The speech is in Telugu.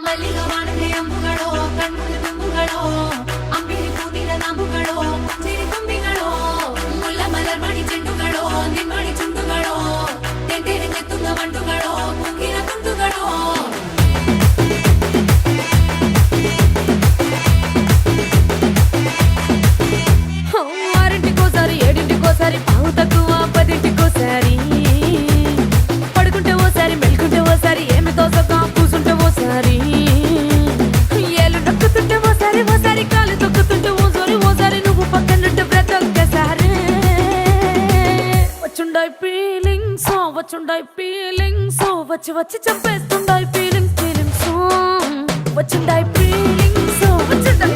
ಮಲ್ಲಿಗ ವಾಣದೆ ಅಂಬುಗಳೋ ಕಣ್ಮುಳ ತುಂಬುಗಳೋ ಅಂಬಿಳಿ ಕೂದಿನ ನಾಂಬುಗಳೋ ಚಿರಿ ತುಂಬಿಗಳೋ ಮುಲ್ಲ ಮಲರ್ ಮಣಿ ಚೆಂಡುಗಳೋ ನಿಮ್ಮಣಿ ಚುಂಡುಗಳೋ ತೆಂಟೆರೆ ಚೆತ್ತುಂಗ ಮಂಟುಗಳೋ ಕುಂಗಿನ ತುಂಡುಗಳೋ ఆరింటికోసారి ఏడింటికోసారి పావు తక్కువ పదింటికోసారి పడుకుంటే ఓసారి మెలుకుంటే ఓసారి ఏమి తోసక కూసుంటే ఓసారి ఏలు నొక్కుతుంటే ఓసారి ఓసారి కాలు తొక్కుతుంటే ఓసారి నువ్వు పక్కనుంటే బ్రతొక్కసారి వచ్చుండాయి ఫీలింగ్స్ వచ్చి వచ్చి చంపేస్తుండాయి ఫీలింగ్స్ వచ్చుండాయి ఫీలింగ్స్ వచ్చుండాయి